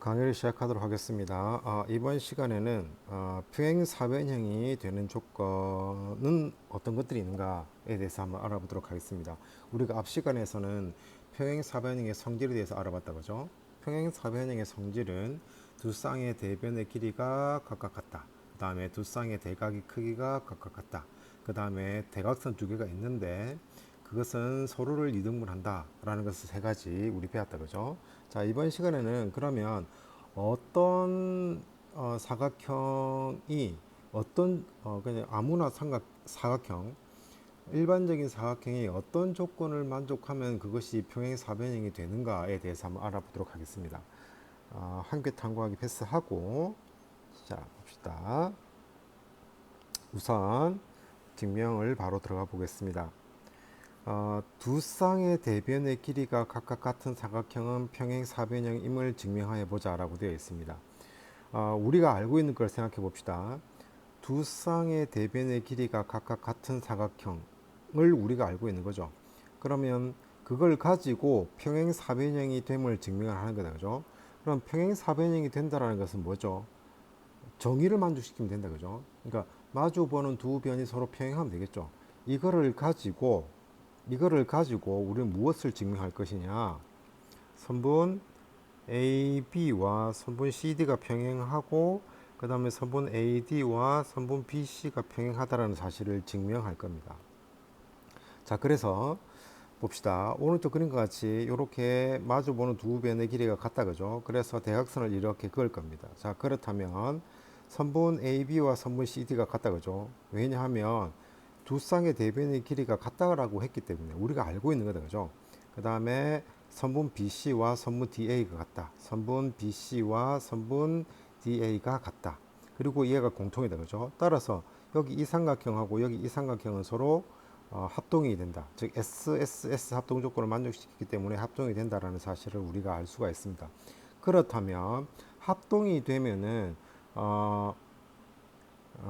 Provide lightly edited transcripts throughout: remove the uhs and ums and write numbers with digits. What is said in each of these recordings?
강의를 시작하도록 하겠습니다. 이번 시간에는 평행사변형이 되는 조건은 어떤 것들이 있는가에 대해서 한번 알아보도록 하겠습니다. 우리가 앞 시간에서는 평행사변형의 성질에 대해서 알아봤다 그죠? 평행사변형의 성질은 두 쌍의 대변의 길이가 각각 같다. 그 다음에 두 쌍의 대각의 크기가 각각 같다. 그 다음에 대각선 두 개가 있는데 그것은 서로를 이등분한다 라는 것을 세 가지 우리 배웠다 그죠? 자, 이번 시간에는 그러면 어떤 사각형이 그냥 아무나 사각형 일반적인 사각형이 어떤 조건을 만족하면 그것이 평행사변형이 되는가에 대해서 한번 알아보도록 하겠습니다. 한 개 탐구하기 패스하고 자 봅시다. 우선 증명을 바로 들어가 보겠습니다. 두 쌍의 대변의 길이가 각각 같은 사각형은 평행사변형임을 증명해 보자 라고 되어 있습니다. 우리가 알고 있는 걸 생각해 봅시다. 두 쌍의 대변의 길이가 각각 같은 사각형을 우리가 알고 있는 거죠. 그러면 그걸 가지고 평행사변형이 됨을 증명을 하는 거다 그죠. 그럼 평행사변형이 된다는 것은 뭐죠? 정의를 만족시키면 된다 그죠. 그러니까 마주보는 두 변이 서로 평행하면 되겠죠. 이거를 가지고 우리는 무엇을 증명할 것이냐? 선분 AB와 선분 CD가 평행하고 그 다음에 선분 AD와 선분 BC가 평행하다라는 사실을 증명할 겁니다. 자, 그래서 봅시다. 오른쪽 그림과 같이 이렇게 마주보는 두 변의 길이가 같다 그죠? 그래서 대각선을 이렇게 그을 겁니다. 자, 그렇다면 선분 AB와 선분 CD가 같다 그죠? 왜냐하면 두 쌍의 대변의 길이가 같다라고 했기 때문에 우리가 알고 있는 거다 그죠? 그 다음에 선분 BC와 선분 DA가 같다. 선분 BC와 선분 DA가 같다. 그리고 얘가 공통이다 그죠? 따라서 여기 이 삼각형하고 여기 이 삼각형은 서로 합동이 된다. 즉 SSS 합동 조건을 만족시키기 때문에 합동이 된다라는 사실을 우리가 알 수가 있습니다. 그렇다면 합동이 되면은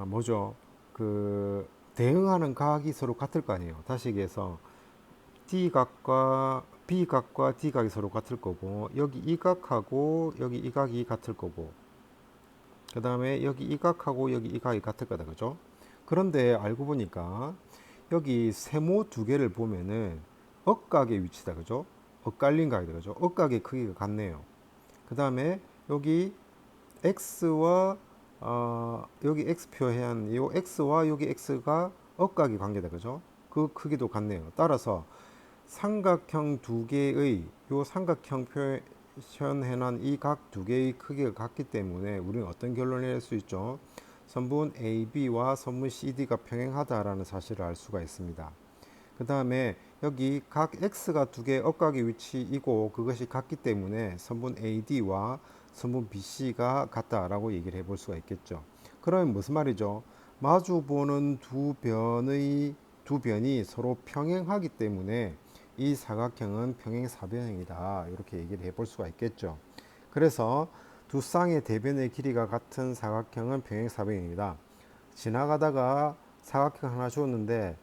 뭐죠? 그 대응하는 각이 서로 같을 거 아니에요. 다시 얘기해서 D각과 B각과 D각이 서로 같을 거고 여기 이 각하고 여기 이 각이 같을 거고 그 다음에 여기 이 각하고 여기 이 각이 같을 거다 그죠? 그런데 알고 보니까 여기 세모 두 개를 보면은 억각의 위치다 그죠? 엇갈린 각이다 그죠? 억각의 크기가 같네요. 그 다음에 여기 x와 여기 x 표현 이 x와 여기 x가 억각의 관계다 그죠? 그 크기도 같네요. 따라서 삼각형 두 개의 요 삼각형 표현해놓은 이 각 두 개의 크기가 같기 때문에 우리는 어떤 결론을 낼 수 있죠? 선분 AB와 선분 CD가 평행하다라는 사실을 알 수가 있습니다. 그 다음에 여기 각 X가 두 개 억각의 위치이고 그것이 같기 때문에 선분 AD와 선분 BC가 같다라고 얘기를 해볼 수가 있겠죠. 그러면 무슨 말이죠? 마주보는 두 변이 서로 평행하기 때문에 이 사각형은 평행사변형이다 이렇게 얘기를 해볼 수가 있겠죠. 그래서 두 쌍의 대변의 길이가 같은 사각형은 평행사변형이다. 지나가다가 사각형 하나 주었는데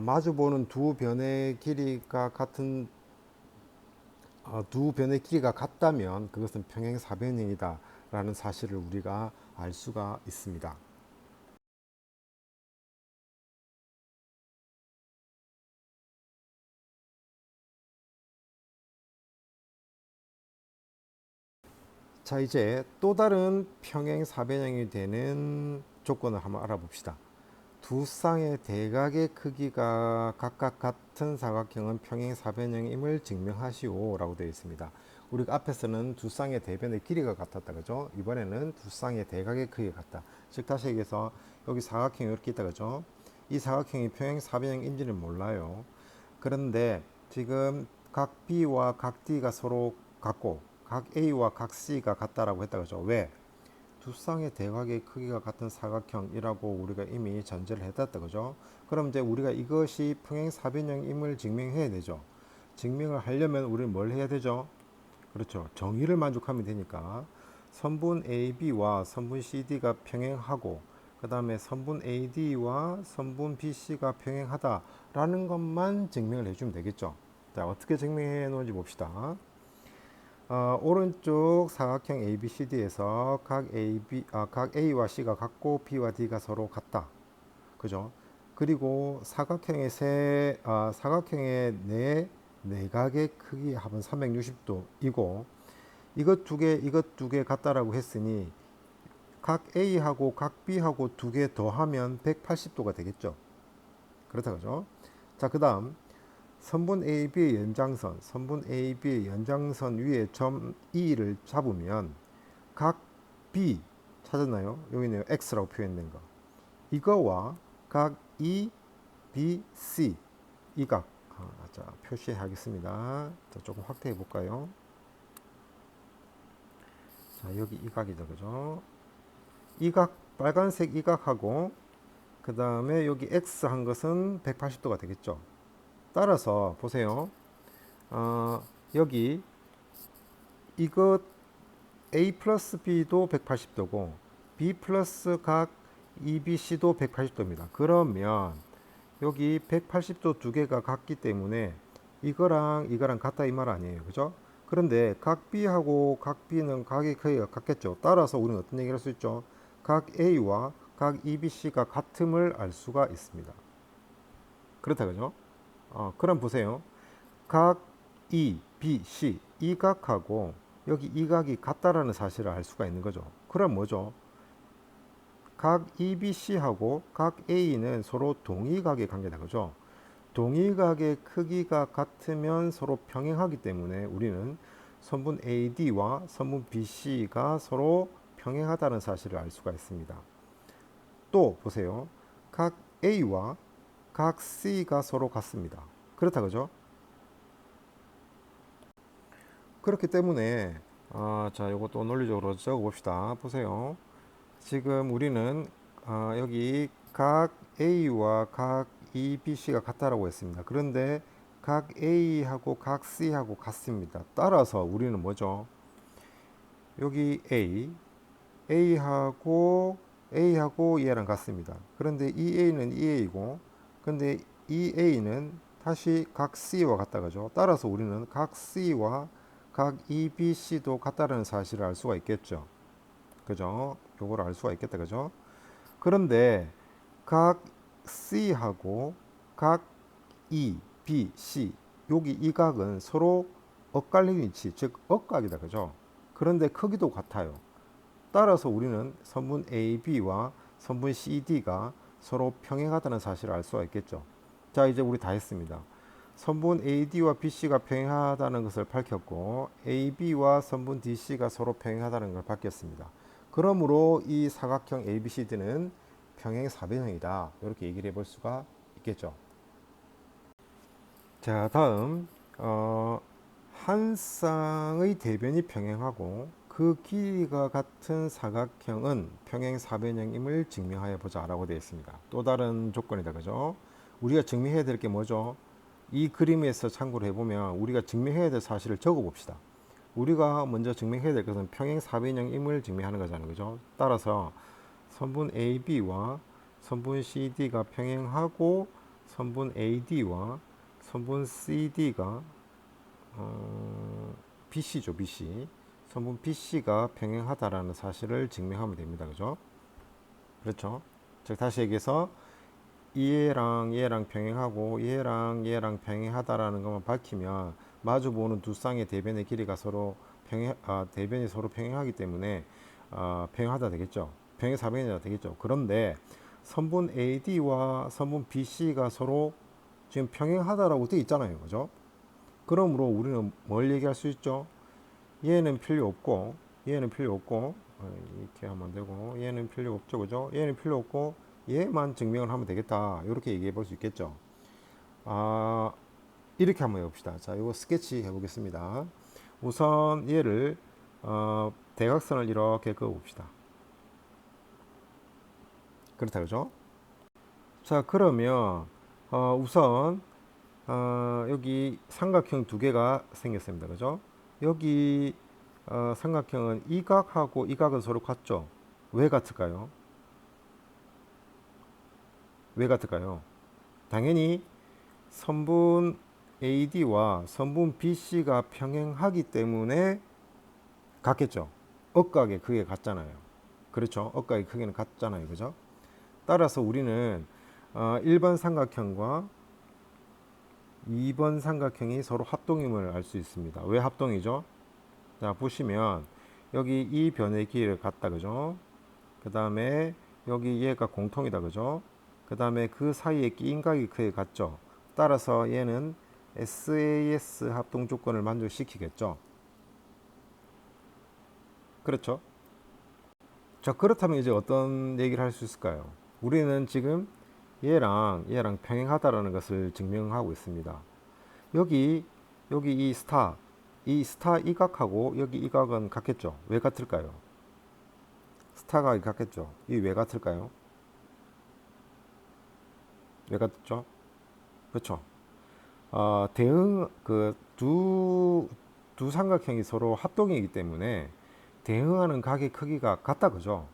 마주보는 두 변의 길이가 같다면 그것은 평행사변형이다 라는 사실을 우리가 알 수가 있습니다. 자, 이제 또 다른 평행사변형이 되는 조건을 한번 알아봅시다. 두 쌍의 대각의 크기가 각각 같은 사각형은 평행사변형임을 증명하시오 라고 되어 있습니다. 우리가 앞에서는 두 쌍의 대변의 길이가 같았다 그죠? 이번에는 두 쌍의 대각의 크기가 같다. 즉 다시 얘기해서 여기 사각형이 이렇게 있다 그죠? 이 사각형이 평행사변형인지는 몰라요. 그런데 지금 각 B와 각 D가 서로 같고 각 A와 각 C가 같다라고 했다 그죠? 왜? 두 쌍의 대각의 크기가 같은 사각형이라고 우리가 이미 전제를 해뒀다 그죠? 그럼 이제 우리가 이것이 평행사변형임을 증명해야 되죠. 증명을 하려면 우리는 뭘 해야 되죠? 그렇죠. 정의를 만족하면 되니까 선분 AB와 선분 CD가 평행하고 그 다음에 선분 AD와 선분 BC가 평행하다라는 것만 증명을 해주면 되겠죠. 자, 어떻게 증명해 놓은지 봅시다. 오른쪽 사각형 ABCD에서 각 A와 C가 같고 B와 D가 서로 같다. 그죠? 그리고 사각형의 네 내각의 크기 합은 360도이고 이것 두 개 같다라고 했으니 각 A하고 각 B하고 두 개 더하면 180도가 되겠죠. 그렇다 그죠? 자, 그다음 선분 AB의 연장선 위에 점 E를 잡으면 각 B 찾았나요? 여기네요. X라고 표현된 거. 이거와 각 E, B, C 이 각. 자, 표시하겠습니다. 자, 조금 확대해 볼까요? 자, 여기 이 각이죠. 그죠? 이 각, 빨간색 이 각하고 그 다음에 여기 X 한 것은 180도가 되겠죠. 따라서 보세요. 어, 여기 이것 A 플러스 B도 180도고 B 플러스 각 EBC도 180도입니다. 그러면 여기 180도 두 개가 같기 때문에 이거랑 같다 이 말 아니에요. 그죠? 그런데 각 B하고 각 B는 각의 크기가 같겠죠. 따라서 우리는 어떤 얘기를 할 수 있죠? 각 A와 각 EBC가 같음을 알 수가 있습니다. 그렇다 그죠? 그럼 보세요. 각 E, B, C 이 각하고 여기 이 각이 같다라는 사실을 알 수가 있는 거죠. 그럼 뭐죠? 각 EBC하고 각 A는 서로 동의각의 관계다. 그죠? 동의각의 크기가 같으면 서로 평행하기 때문에 우리는 선분 AD와 선분 BC가 서로 평행하다는 사실을 알 수가 있습니다. 또 보세요. 각 A와 각 C가 서로 같습니다. 그렇다 그죠? 그렇기 때문에 자, 이것도 논리적으로 적어 봅시다. 보세요. 지금 우리는 여기 각 A와 각 E, B, C가 같다라고 했습니다. 그런데 각 A하고 각 C하고 같습니다. 따라서 우리는 뭐죠? 여기 A하고 얘랑 같습니다. 그런데 이 A는 이 A고, 근데 이 A는 다시 각 C와 같다 그죠? 따라서 우리는 각 C와 각 E, B, C도 같다는 사실을 알 수가 있겠죠. 그죠? 요걸 알 수가 있겠다 그죠? 그런데 각 C하고 각 E, B, C 여기 이 각은 서로 엇갈린 위치, 즉 억각이다 그죠? 그런데 크기도 같아요. 따라서 우리는 선분 AB와 선분 CD가 서로 평행하다는 사실을 알 수가 있겠죠. 자, 이제 우리 다 했습니다. 선분 AD와 BC가 평행하다는 것을 밝혔고 AB와 선분 DC가 서로 평행하다는 걸 밝혔습니다. 그러므로 이 사각형 ABCD는 평행 사변형이다. 이렇게 얘기를 해볼 수가 있겠죠. 자, 다음 한 쌍의 대변이 평행하고 그 길이가 같은 사각형은 평행 사변형임을 증명하여 보자라고 되어 있습니다. 또 다른 조건이다, 그죠? 우리가 증명해야 될 게 뭐죠? 이 그림에서 참고를 해보면 우리가 증명해야 될 사실을 적어 봅시다. 우리가 먼저 증명해야 될 것은 평행 사변형임을 증명하는 거잖아요, 그죠? 따라서 선분 AB와 선분 CD가 평행하고 선분 AD와 선분 CD가 BC죠, BC. 선분 BC가 평행하다라는 사실을 증명하면 됩니다. 그죠? 그렇죠? 즉 다시 얘기해서 얘랑 평행하고 얘랑 평행하다라는 것만 밝히면 마주보는 두 쌍의 대변의 길이가 서로 대변이 서로 평행하기 때문에 평행하다 되겠죠. 평행 사변이다 되겠죠. 그런데 선분 AD와 선분 BC가 서로 지금 평행하다라고 되어 있잖아요. 그죠? 그러므로 우리는 뭘 얘기할 수 있죠? 얘는 필요 없고 얘는 필요 없고 이렇게 하면 되고 얘는 필요 없죠. 그죠? 얘는 필요 없고 얘만 증명을 하면 되겠다. 이렇게 얘기해 볼 수 있겠죠. 아, 이렇게 한번 해봅시다. 자, 이거 스케치 해보겠습니다. 우선 얘를 대각선을 이렇게 그어봅시다. 그렇다 그죠? 자, 그러면 우선 여기 삼각형 두 개가 생겼습니다. 그죠? 여기 삼각형은 이 각하고 이 각은 서로 같죠? 왜 같을까요? 왜 같을까요? 당연히 선분 AD와 선분 BC가 평행하기 때문에 같겠죠. 억각의 크기가 같잖아요. 그렇죠. 억각의 크기는 같잖아요. 그죠? 따라서 우리는 1번 삼각형과 2번 삼각형이 서로 합동임을 알 수 있습니다. 왜 합동이죠? 자, 보시면 여기 이 변의 길이를 같다. 그죠? 그 다음에 여기 얘가 공통이다. 그죠? 그 다음에 그 사이에 끼인 각이 크게 같죠. 따라서 얘는 SAS 합동 조건을 만족시키겠죠. 그렇죠? 자, 그렇다면 이제 어떤 얘기를 할 수 있을까요? 우리는 지금 얘랑 평행하다라는 것을 증명하고 있습니다. 여기 이 스타 이 각하고 여기 이 각은 같겠죠. 왜 같을까요? 스타가 같겠죠. 이 왜 같을까요? 왜 같죠? 그렇죠. 대응 두 삼각형이 서로 합동이기 때문에 대응하는 각의 크기가 같다 그죠?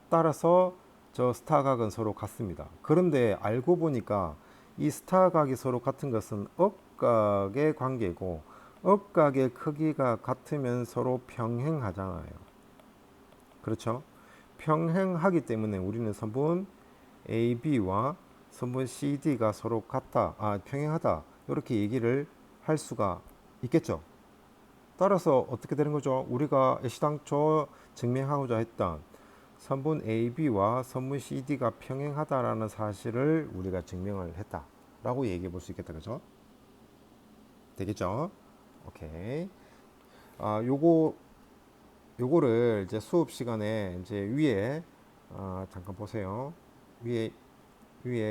따라서 저 스타 각은 서로 같습니다. 그런데 알고 보니까 이 스타 각이 서로 같은 것은 억각의 관계고 억각의 크기가 같으면 서로 평행하잖아요. 그렇죠? 평행하기 때문에 우리는 선분 AB와 선분 CD가 서로 같다, 평행하다 이렇게 얘기를 할 수가 있겠죠. 따라서 어떻게 되는 거죠? 우리가 애시당초 증명하고자 했던 선분 AB와 선분 CD가 평행하다라는 사실을 우리가 증명을 했다라고 얘기해 볼 수 있겠다, 그죠? 되겠죠? 오케이. 요거 요거를 이제 수업 시간에 이제 위에 잠깐 보세요. 위에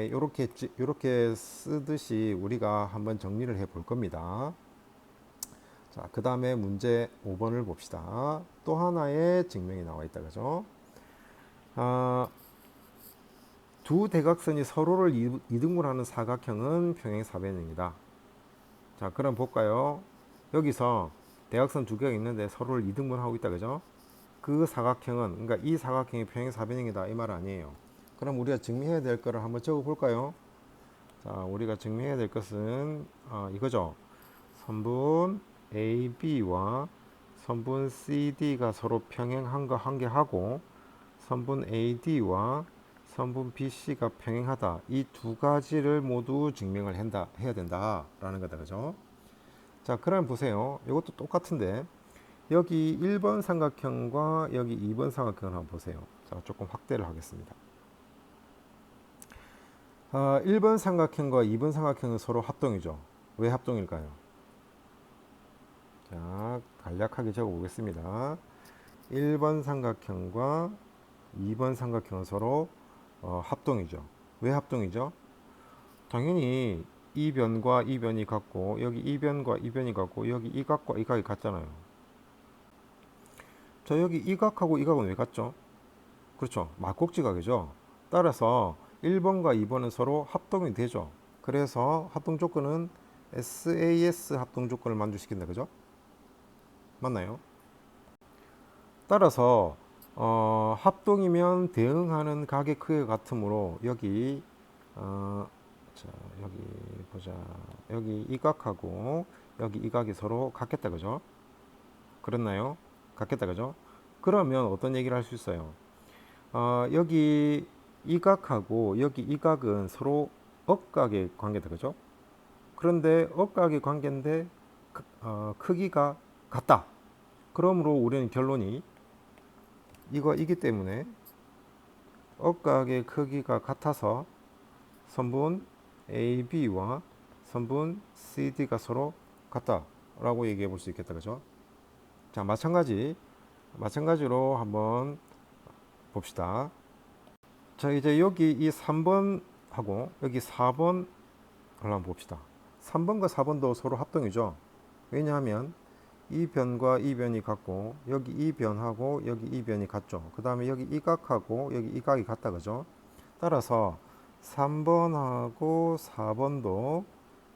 이렇게 쓰듯이 우리가 한번 정리를 해 볼 겁니다. 자, 그 다음에 문제 5번을 봅시다. 또 하나의 증명이 나와 있다, 그죠? 아, 두 대각선이 서로를 이등분하는 사각형은 평행사변입니다. 자, 그럼 볼까요? 여기서 대각선 두 개가 있는데 서로를 이등분하고 있다, 그죠? 그 사각형은, 그러니까 이 사각형이 평행사변형이다 이 말 아니에요. 그럼 우리가 증명해야 될 거를 한번 적어 볼까요? 자, 우리가 증명해야 될 것은 이거죠. 선분 AB와 선분 CD가 서로 평행한 거 한 개 하고 선분 AD와 선분 BC가 평행하다. 이 두 가지를 모두 증명을 해야 된다라는 거다. 그죠? 자, 그럼 보세요. 이것도 똑같은데 여기 1번 삼각형과 여기 2번 삼각형을 한번 보세요. 자, 조금 확대를 하겠습니다. 1번 삼각형과 2번 삼각형은 서로 합동이죠. 왜 합동일까요? 자, 간략하게 적어 보겠습니다. 1번 삼각형과 2번 삼각형은 서로 합동이죠. 왜 합동이죠? 당연히 이 변과 이 변이 같고 여기 이 변과 이 변이 같고 여기 이 각과 이 각이 같잖아요. 자, 여기 이 각하고 이 각은 왜 같죠? 그렇죠. 막곡지각이죠. 따라서 1번과 2번은 서로 합동이 되죠. 그래서 합동 조건은 SAS 합동 조건을 만족시킨다. 그죠? 맞나요? 따라서 합동이면 대응하는 각의 크기가 같으므로 여기 자, 여기 보자. 여기 이 각하고 여기 이 각이 서로 같겠다. 그죠? 그렇나요? 같겠다. 그죠? 그러면 어떤 얘기를 할 수 있어요? 여기 이 각하고 여기 이 각은 서로 억각의 관계다. 그죠? 그런데 억각의 관계인데 크기가 같다. 그러므로 우리는 결론이 이기 때문에 억각의 크기가 같아서 선분 AB와 선분 CD가 서로 같다라고 얘기해 볼 수 있겠다. 그죠? 자, 마찬가지로 한번 봅시다. 자, 이제 여기 이 3번하고 여기 4번을 한번 봅시다. 3번과 4번도 서로 합동이죠. 왜냐하면 이 변과 이 변이 같고 여기 이 변하고 여기 이 변이 같죠. 그 다음에 여기 이 각하고 여기 이 각이 같다. 그죠? 따라서 3번하고 4번도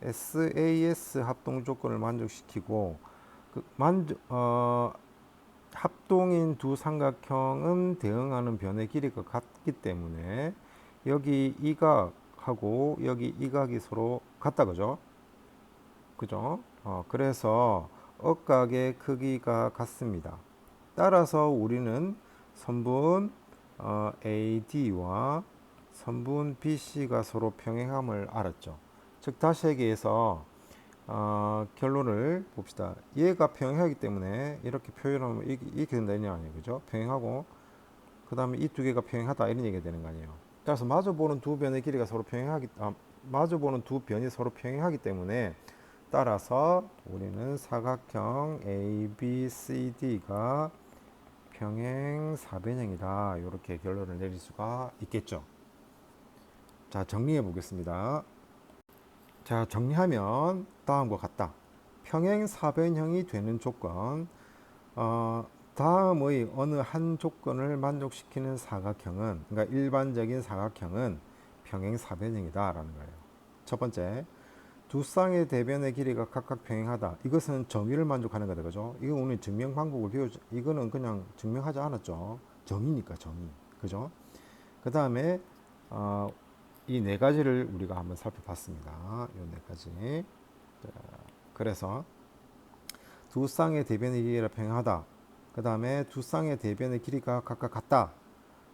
SAS 합동 조건을 만족시키고 합동인 두 삼각형은 대응하는 변의 길이가 같기 때문에 여기 이 각하고 여기 이 각이 서로 같다. 그죠? 그죠? 그래서 억각의 크기가 같습니다. 따라서 우리는 선분 AD와 선분 BC가 서로 평행함을 알았죠. 즉 다시 얘기해서 결론을 봅시다. 얘가 평행하기 때문에 이렇게 표현하면 이렇게 된다는 아니에요, 그죠? 평행하고 그 다음에 이 두 개가 평행하다 이런 얘기가 되는 거 아니에요. 따라서 마주보는 두 변의 길이가 서로 마주보는 두 변이 서로 평행하기 때문에 따라서 우리는 사각형 ABCD가 평행 사변형이다. 이렇게 결론을 내릴 수가 있겠죠. 자, 정리해 보겠습니다. 자, 정리하면 다음과 같다. 평행 사변형이 되는 조건, 다음의 어느 한 조건을 만족시키는 사각형은, 그러니까 일반적인 사각형은 평행 사변형이다라는 거예요. 첫 번째, 두 쌍의 대변의 길이가 각각 평행하다. 이것은 정의를 만족하는 거다, 그죠? 이거 오늘 증명 방법을 배우죠. 이거는 그냥 증명하지 않았죠. 정의니까 정의, 그죠? 그 다음에 이 네 가지를 우리가 한번 살펴봤습니다. 이 네 가지. 자, 그래서 두 쌍의 대변의 길이가 평행하다. 그 다음에 두 쌍의 대변의 길이가 각각 같다.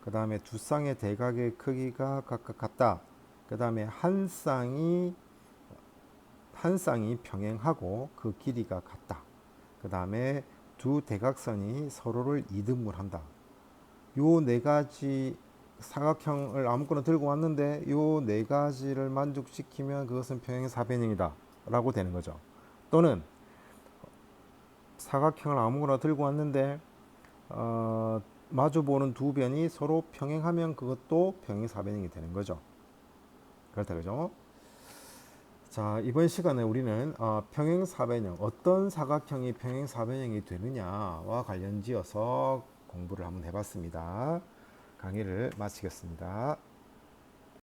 그 다음에 두 쌍의 대각의 크기가 각각 같다. 그 다음에 한 쌍이 평행하고 그 길이가 같다. 그 다음에 두 대각선이 서로를 이등분한다. 요 네 가지 사각형을 아무거나 들고 왔는데 요 네 가지를 만족시키면 그것은 평행사변형이다 라고 되는 거죠. 또는 사각형을 아무거나 들고 왔는데 마주보는 두 변이 서로 평행하면 그것도 평행사변형이 되는 거죠. 그렇다, 그죠? 자, 이번 시간에 우리는 평행사변형, 어떤 사각형이 평행사변형이 되느냐와 관련지어서 공부를 한번 해봤습니다. 강의를 마치겠습니다.